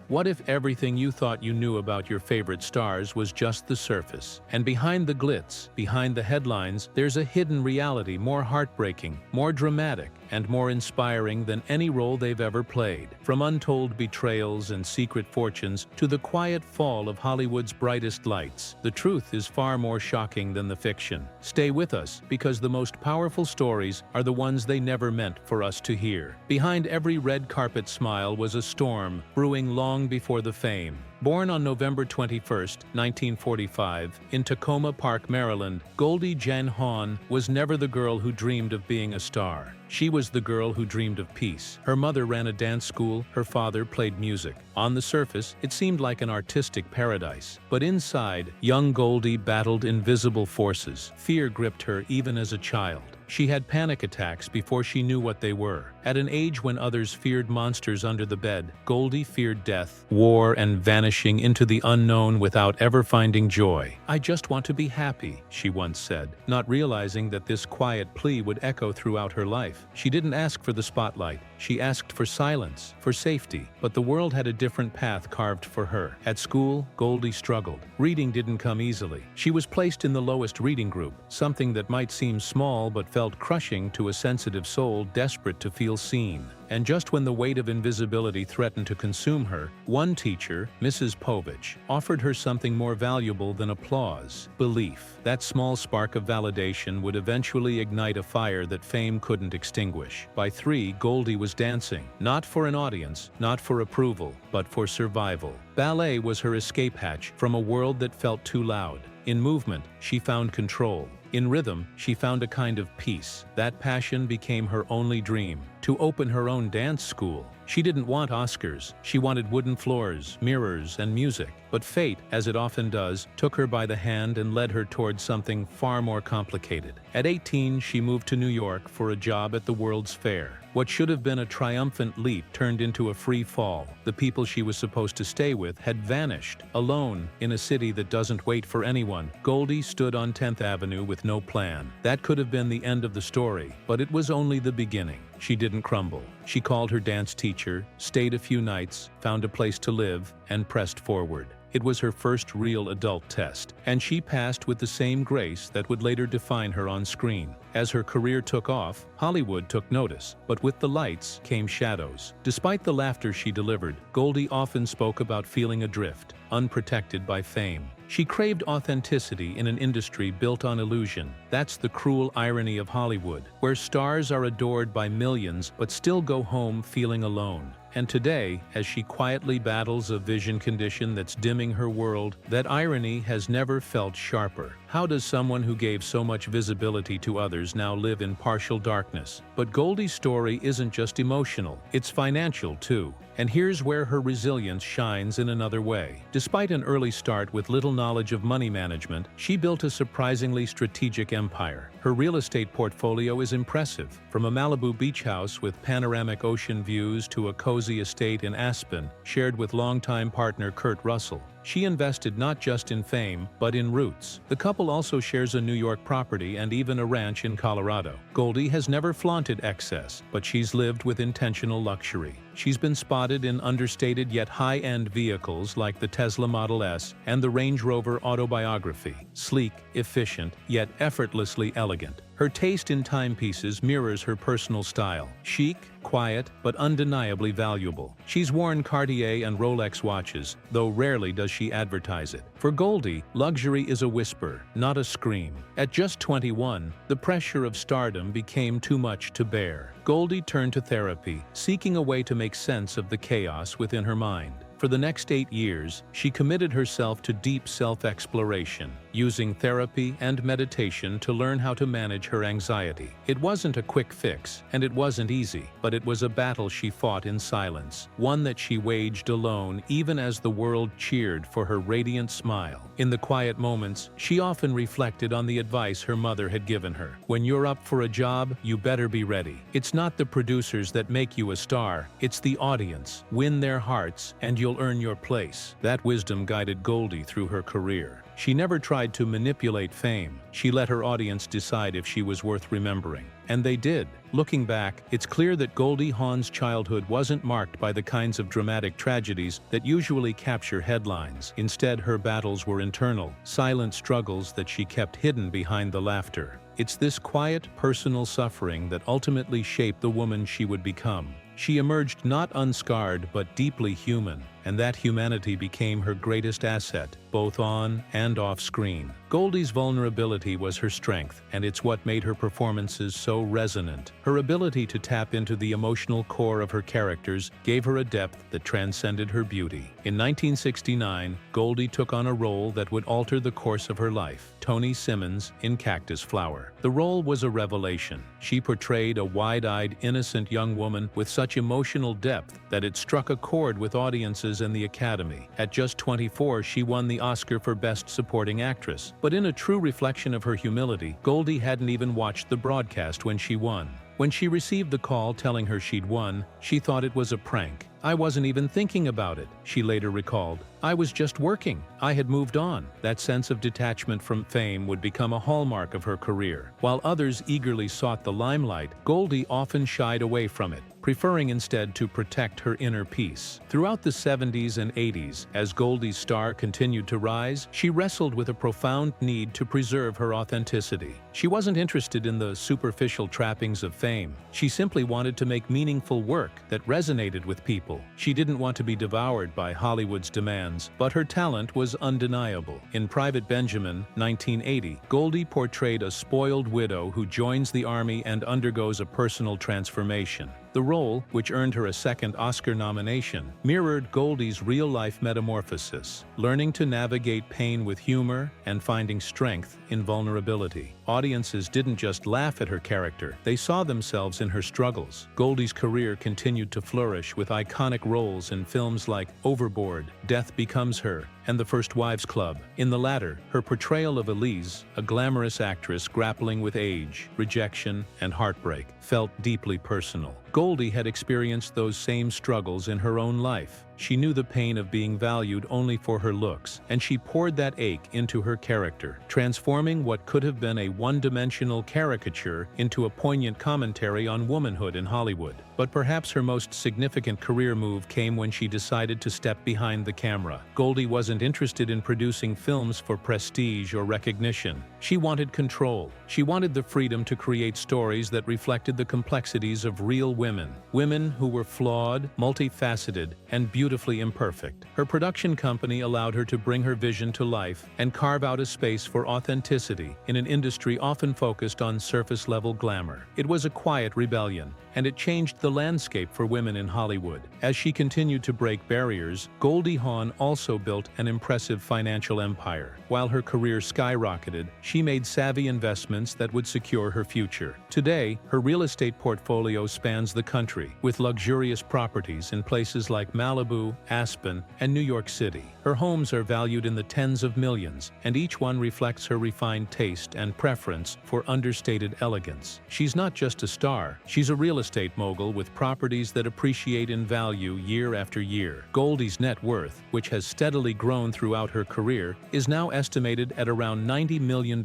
What if everything you thought you knew about your favorite stars was just the surface? And behind the glitz, behind the headlines, there's a hidden reality more heartbreaking, more dramatic, and more inspiring than any role they've ever played. From untold betrayals and secret fortunes to the quiet fall of Hollywood's brightest lights, the truth is far more shocking than the fiction. Stay with us, because the most powerful stories are the ones they never meant for us to hear. Behind every red carpet smile was a storm brewing long before the fame. Born on November 21, 1945, in Tacoma Park, Maryland, Goldie Jen Hawn was never the girl who dreamed of being a star. She was the girl who dreamed of peace. Her mother ran a dance school, her father played music. On the surface, it seemed like an artistic paradise. But inside, young Goldie battled invisible forces. Fear gripped her even as a child. She had panic attacks before she knew what they were. At an age when others feared monsters under the bed, Goldie feared death, war, and vanishing into the unknown without ever finding joy. "I just want to be happy," she once said, not realizing that this quiet plea would echo throughout her life. She didn't ask for the spotlight. She asked for silence, for safety. But the world had a different path carved for her. At school, Goldie struggled. Reading didn't come easily. She was placed in the lowest reading group, something that might seem small but felt crushing to a sensitive soul desperate to feel seen. And just when the weight of invisibility threatened to consume her, one teacher, Mrs. Povich, offered her something more valuable than applause: belief. That small spark of validation would eventually ignite a fire that fame couldn't extinguish. By 3, Goldie was dancing, not for an audience, not for approval, but for survival. Ballet was her escape hatch from a world that felt too loud. In movement, she found control. In rhythm, she found a kind of peace. That passion became her only dream: to open her own dance school. She didn't want Oscars. She wanted wooden floors, mirrors, and music. But fate, as it often does, took her by the hand and led her towards something far more complicated. At 18, she moved to New York for a job at the World's Fair. What should have been a triumphant leap turned into a free fall. The people she was supposed to stay with had vanished. Alone, in a city that doesn't wait for anyone, Goldie stood on 10th Avenue with no plan. That could have been the end of the story, but it was only the beginning. She didn't crumble. She called her dance teacher, stayed a few nights, found a place to live, and pressed forward. It was her first real adult test, and she passed with the same grace that would later define her on screen. As her career took off, Hollywood took notice, but with the lights came shadows. Despite the laughter she delivered, Goldie often spoke about feeling adrift, unprotected by fame. She craved authenticity in an industry built on illusion. That's the cruel irony of Hollywood, where stars are adored by millions but still go home feeling alone. And today, as she quietly battles a vision condition that's dimming her world, that irony has never felt sharper. How does someone who gave so much visibility to others now live in partial darkness? But Goldie's story isn't just emotional, it's financial too. And here's where her resilience shines in another way. Despite an early start with little knowledge of money management, she built a surprisingly strategic empire. Her real estate portfolio is impressive. From a Malibu beach house with panoramic ocean views to a cozy estate in Aspen, shared with longtime partner Kurt Russell. She invested not just in fame, but in roots. The couple also shares a New York property and even a ranch in Colorado. Goldie has never flaunted excess, but she's lived with intentional luxury. She's been spotted in understated yet high-end vehicles like the Tesla Model S and the Range Rover Autobiography. Sleek, efficient, yet effortlessly elegant. Her taste in timepieces mirrors her personal style. Chic, quiet, but undeniably valuable. She's worn Cartier and Rolex watches, though rarely does she advertise it. For Goldie, luxury is a whisper, not a scream. At just 21, the pressure of stardom became too much to bear. Goldie turned to therapy, seeking a way to make sense of the chaos within her mind. For the next 8 years, she committed herself to deep self-exploration, using therapy and meditation to learn how to manage her anxiety. It wasn't a quick fix, and it wasn't easy, but it was a battle she fought in silence, one that she waged alone even as the world cheered for her radiant smile. In the quiet moments, she often reflected on the advice her mother had given her. When you're up for a job, you better be ready. It's not the producers that make you a star, it's the audience. Win their hearts, and you'll earn your place. That wisdom guided Goldie through her career. She never tried to manipulate fame. She let her audience decide if she was worth remembering. And they did. Looking back, it's clear that Goldie Hawn's childhood wasn't marked by the kinds of dramatic tragedies that usually capture headlines. Instead, her battles were internal, silent struggles that she kept hidden behind the laughter. It's this quiet, personal suffering that ultimately shaped the woman she would become. She emerged not unscarred but deeply human, and that humanity became her greatest asset, both on and off screen. Goldie's vulnerability was her strength, and it's what made her performances so resonant. Her ability to tap into the emotional core of her characters gave her a depth that transcended her beauty. In 1969, Goldie took on a role that would alter the course of her life, Toni Simmons in Cactus Flower. The role was a revelation. She portrayed a wide-eyed, innocent young woman with such emotional depth that it struck a chord with audiences and the Academy. At just 24, she won the Oscar for Best Supporting Actress. But in a true reflection of her humility, Goldie hadn't even watched the broadcast when she won. When she received the call telling her she'd won, she thought it was a prank. "I wasn't even thinking about it," she later recalled. "I was just working. I had moved on." That sense of detachment from fame would become a hallmark of her career. While others eagerly sought the limelight, Goldie often shied away from it, preferring instead to protect her inner peace. Throughout the 70s and 80s, as Goldie's star continued to rise, she wrestled with a profound need to preserve her authenticity. She wasn't interested in the superficial trappings of fame. She simply wanted to make meaningful work that resonated with people. She didn't want to be devoured by Hollywood's demands, but her talent was undeniable. In Private Benjamin, 1980, Goldie portrayed a spoiled widow who joins the army and undergoes a personal transformation. The role, which earned her a second Oscar nomination, mirrored Goldie's real-life metamorphosis, learning to navigate pain with humor and finding strength in vulnerability. Audiences didn't just laugh at her character, they saw themselves in her struggles. Goldie's career continued to flourish with iconic roles in films like Overboard, Death Becomes Her, and The First Wives Club. In the latter, her portrayal of Elise, a glamorous actress grappling with age, rejection, and heartbreak, felt deeply personal. Goldie had experienced those same struggles in her own life. She knew the pain of being valued only for her looks, and she poured that ache into her character, transforming what could have been a one-dimensional caricature into a poignant commentary on womanhood in Hollywood. But perhaps her most significant career move came when she decided to step behind the camera. Goldie wasn't interested in producing films for prestige or recognition. She wanted control. She wanted the freedom to create stories that reflected the complexities of real women. Women who were flawed, multifaceted, and beautifully imperfect. Her production company allowed her to bring her vision to life and carve out a space for authenticity in an industry often focused on surface-level glamour. It was a quiet rebellion, and it changed the landscape for women in Hollywood. As she continued to break barriers, Goldie Hawn also built an impressive financial empire. While her career skyrocketed, she made savvy investments that would secure her future. Today, her real estate portfolio spans the country, with luxurious properties in places like Malibu, Aspen, and New York City. Her homes are valued in the tens of millions, and each one reflects her refined taste and preference for understated elegance. She's not just a star, she's a real estate mogul with properties that appreciate in value year after year. Goldie's net worth, which has steadily grown throughout her career, is now estimated at around $90 million.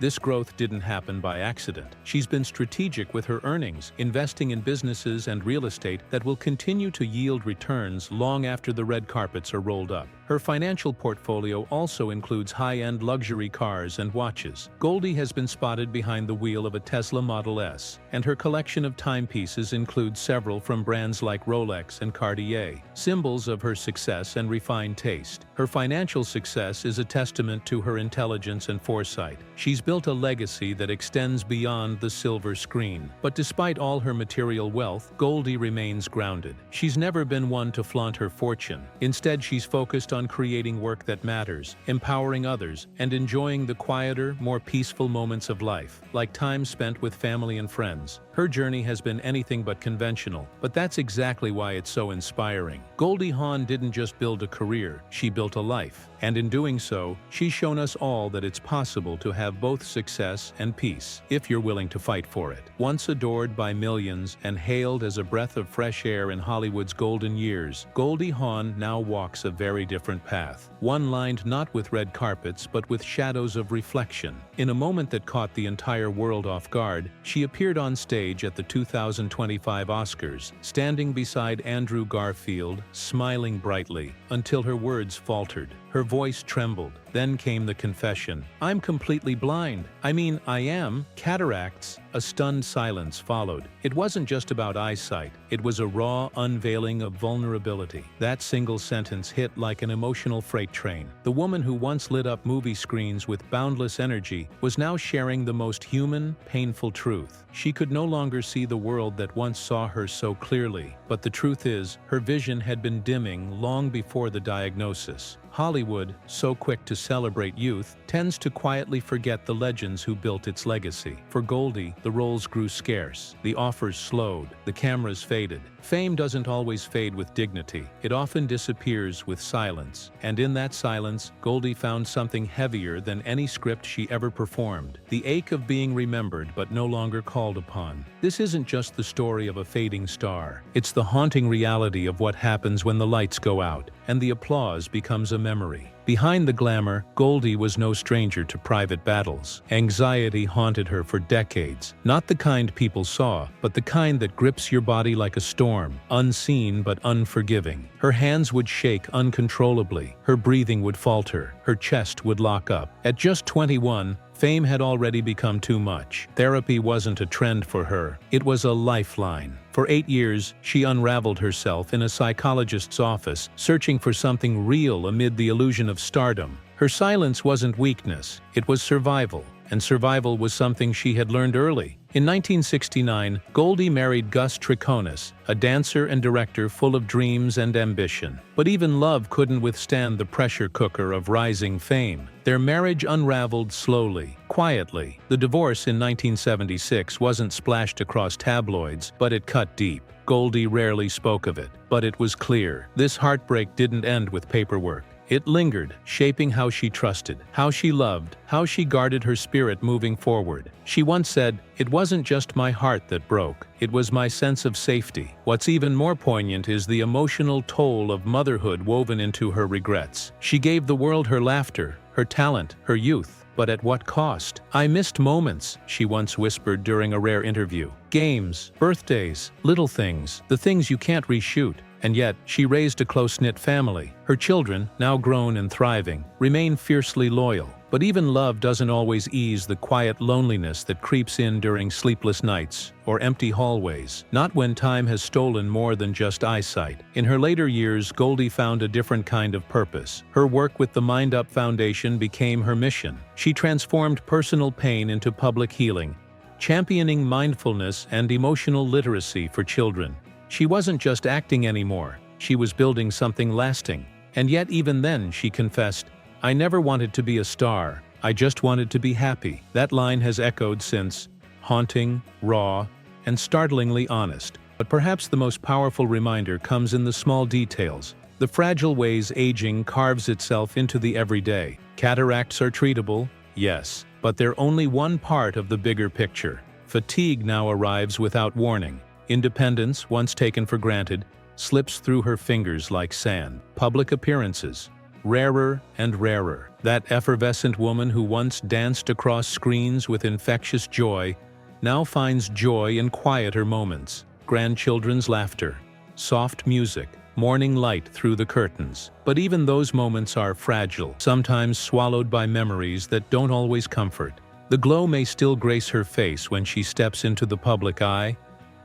This growth didn't happen by accident. She's been strategic with her earnings, investing in businesses and real estate that will continue to yield returns long after the red carpets are rolled up. Her financial portfolio also includes high-end luxury cars and watches. Goldie has been spotted behind the wheel of a Tesla Model S, and her collection of timepieces includes several from brands like Rolex and Cartier, symbols of her success and refined taste. Her financial success is a testament to her intelligence and foresight. She's built a legacy that extends beyond the silver screen. But despite all her material wealth, Goldie remains grounded. She's never been one to flaunt her fortune. Instead, she's focused on creating work that matters, empowering others, and enjoying the quieter, more peaceful moments of life, like time spent with family and friends. Her journey has been than anything but conventional, but that's exactly why it's so inspiring. Goldie Hawn didn't just build a career, she built a life. And in doing so, she's shown us all that it's possible to have both success and peace, if you're willing to fight for it. Once adored by millions and hailed as a breath of fresh air in Hollywood's golden years, Goldie Hawn now walks a very different path. One lined not with red carpets but with shadows of reflection. In a moment that caught the entire world off guard, she appeared on stage at the 2025 Oscars, standing beside Andrew Garfield, smiling brightly, until her words faltered. Her voice trembled. Then came the confession. "I'm completely blind. I mean, I am. Cataracts." A stunned silence followed. It wasn't just about eyesight. It was a raw unveiling of vulnerability. That single sentence hit like an emotional freight train. The woman who once lit up movie screens with boundless energy was now sharing the most human, painful truth. She could no longer see the world that once saw her so clearly. But the truth is, her vision had been dimming long before the diagnosis. Hollywood, so quick to celebrate youth, tends to quietly forget the legends who built its legacy. For Goldie, the roles grew scarce, the offers slowed, the cameras faded. Fame doesn't always fade with dignity. It often disappears with silence. And in that silence, Goldie found something heavier than any script she ever performed. The ache of being remembered but no longer called upon. This isn't just the story of a fading star. It's the haunting reality of what happens when the lights go out and the applause becomes a memory. Behind the glamour, Goldie was no stranger to private battles. Anxiety haunted her for decades. Not the kind people saw, but the kind that grips your body like a storm, unseen but unforgiving. Her hands would shake uncontrollably. Her breathing would falter. Her chest would lock up. At just 21, fame had already become too much. Therapy wasn't a trend for her. It was a lifeline. For 8 years, she unraveled herself in a psychologist's office, searching for something real amid the illusion of stardom. Her silence wasn't weakness, it was survival. And survival was something she had learned early. In 1969, Goldie married Gus Triconis, a dancer and director full of dreams and ambition. But even love couldn't withstand the pressure cooker of rising fame. Their marriage unraveled slowly, quietly. The divorce in 1976 wasn't splashed across tabloids, but it cut deep. Goldie rarely spoke of it, but it was clear. This heartbreak didn't end with paperwork. It lingered, shaping how she trusted, how she loved, how she guarded her spirit moving forward. She once said, "It wasn't just my heart that broke, it was my sense of safety." What's even more poignant is the emotional toll of motherhood woven into her regrets. She gave the world her laughter, her talent, her youth. But at what cost? "I missed moments," she once whispered during a rare interview. Games, birthdays, little things, the things you can't reshoot. And yet, she raised a close-knit family. Her children, now grown and thriving, remain fiercely loyal. But even love doesn't always ease the quiet loneliness that creeps in during sleepless nights or empty hallways. Not when time has stolen more than just eyesight. In her later years, Goldie found a different kind of purpose. Her work with the Mind Up Foundation became her mission. She transformed personal pain into public healing, championing mindfulness and emotional literacy for children. She wasn't just acting anymore, she was building something lasting. And yet even then, she confessed, "I never wanted to be a star, I just wanted to be happy." That line has echoed since, haunting, raw, and startlingly honest. But perhaps the most powerful reminder comes in the small details. The fragile ways aging carves itself into the everyday. Cataracts are treatable, yes, but they're only one part of the bigger picture. Fatigue now arrives without warning. Independence, once taken for granted, slips through her fingers like sand. Public appearances, rarer and rarer. That effervescent woman who once danced across screens with infectious joy now finds joy in quieter moments. Grandchildren's laughter, soft music, morning light through the curtains. But even those moments are fragile, sometimes swallowed by memories that don't always comfort. The glow may still grace her face when she steps into the public eye,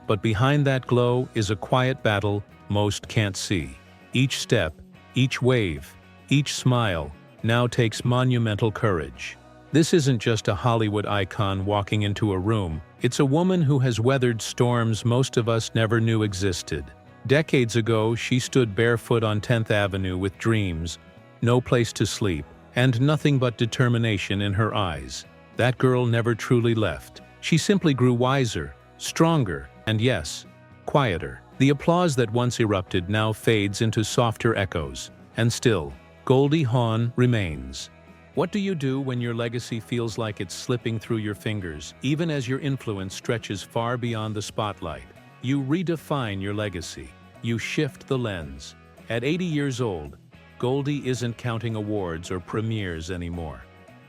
but behind that glow is a quiet battle most can't see. Each step, each wave, each smile now takes monumental courage. This isn't just a Hollywood icon walking into a room. It's a woman who has weathered storms most of us never knew existed. Decades ago, she stood barefoot on 10th Avenue with dreams, no place to sleep, and nothing but determination in her eyes. That girl never truly left. She simply grew wiser, stronger, And yes, quieter. The applause that once erupted now fades into softer echoes. And still, Goldie Hawn remains. What do you do when your legacy feels like it's slipping through your fingers, even as your influence stretches far beyond the spotlight? You redefine your legacy. You shift the lens. At 80 years old, Goldie isn't counting awards or premieres anymore.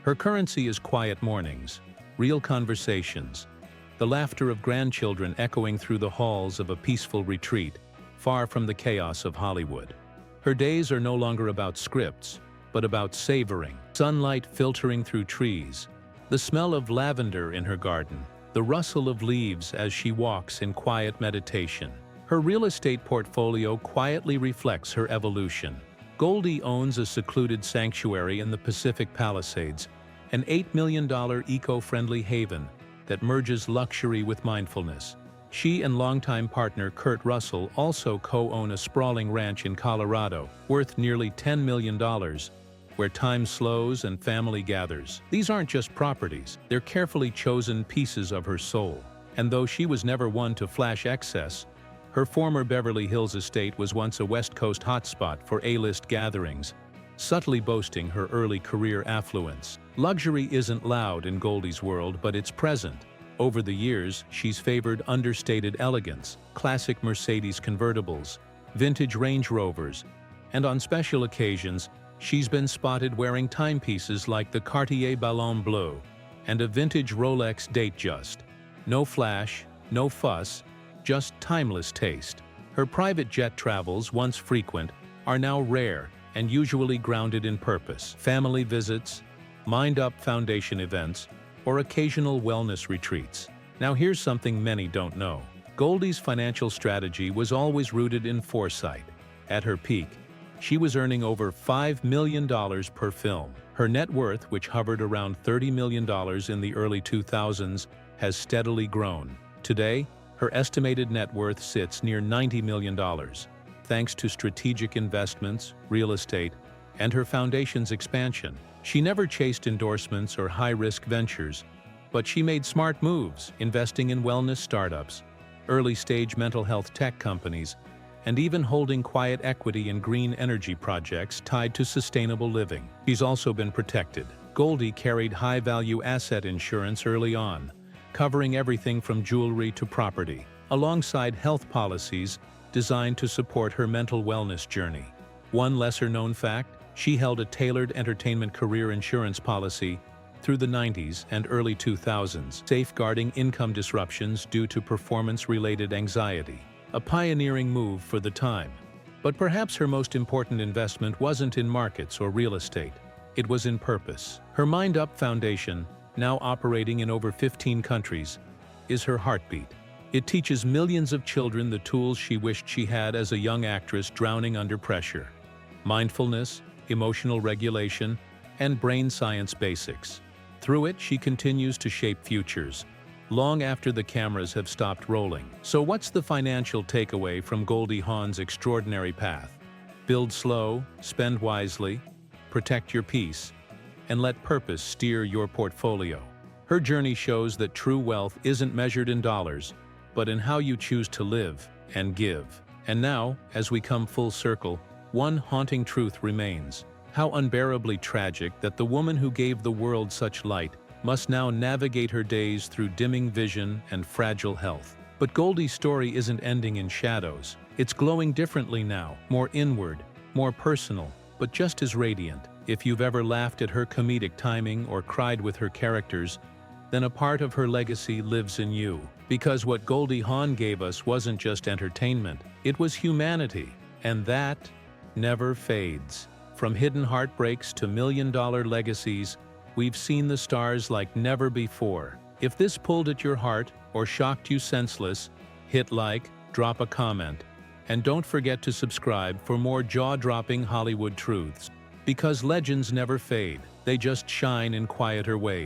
Her currency is quiet mornings, real conversations, the laughter of grandchildren echoing through the halls of a peaceful retreat, far from the chaos of Hollywood. Her days are no longer about scripts, but about savoring, sunlight filtering through trees, the smell of lavender in her garden, the rustle of leaves as she walks in quiet meditation. Her real estate portfolio quietly reflects her evolution. Goldie owns a secluded sanctuary in the Pacific Palisades, an $8 million eco-friendly haven that merges luxury with mindfulness. She and longtime partner Kurt Russell also co-own a sprawling ranch in Colorado, worth nearly $10 million, where time slows and family gathers. These aren't just properties, they're carefully chosen pieces of her soul. And though she was never one to flash excess, her former Beverly Hills estate was once a West Coast hotspot for A-list gatherings, subtly boasting her early career affluence. Luxury isn't loud in Goldie's world, but it's present. Over the years, she's favored understated elegance, classic Mercedes convertibles, vintage Range Rovers, and on special occasions, she's been spotted wearing timepieces like the Cartier Ballon Bleu and a vintage Rolex Datejust. No flash, no fuss, just timeless taste. Her private jet travels, once frequent, are now rare and usually grounded in purpose. Family visits, Mind Up Foundation events, or occasional wellness retreats. Now here's something many don't know. Goldie's financial strategy was always rooted in foresight. At her peak, she was earning over $5 million per film. Her net worth, which hovered around $30 million in the early 2000s, has steadily grown. Today, her estimated net worth sits near $90 million, thanks to strategic investments, real estate, and her foundation's expansion. She never chased endorsements or high-risk ventures, but she made smart moves, investing in wellness startups, early-stage mental health tech companies, and even holding quiet equity in green energy projects tied to sustainable living. She's also been protected. Goldie carried high-value asset insurance early on, covering everything from jewelry to property, alongside health policies designed to support her mental wellness journey. One lesser-known fact, she held a tailored entertainment career insurance policy through the 90s and early 2000s, safeguarding income disruptions due to performance-related anxiety. A pioneering move for the time. But perhaps her most important investment wasn't in markets or real estate. It was in purpose. Her Mind Up Foundation, now operating in over 15 countries, is her heartbeat. It teaches millions of children the tools she wished she had as a young actress drowning under pressure: mindfulness, emotional regulation, and brain science basics. Through it, she continues to shape futures, long after the cameras have stopped rolling. So what's the financial takeaway from Goldie Hawn's extraordinary path? Build slow, spend wisely, protect your peace, and let purpose steer your portfolio. Her journey shows that true wealth isn't measured in dollars, but in how you choose to live and give. And now, as we come full circle, one haunting truth remains: how unbearably tragic that the woman who gave the world such light must now navigate her days through dimming vision and fragile health. But Goldie's story isn't ending in shadows. It's glowing differently now, more inward, more personal, but just as radiant. If you've ever laughed at her comedic timing or cried with her characters, then a part of her legacy lives in you. Because what Goldie Hawn gave us wasn't just entertainment, it was humanity, and that never fades. From hidden heartbreaks to million-dollar legacies, we've seen the stars like never before. If this pulled at your heart or shocked you senseless, hit like, drop a comment, and don't forget to subscribe for more jaw-dropping Hollywood truths. Because legends never fade, they just shine in quieter ways.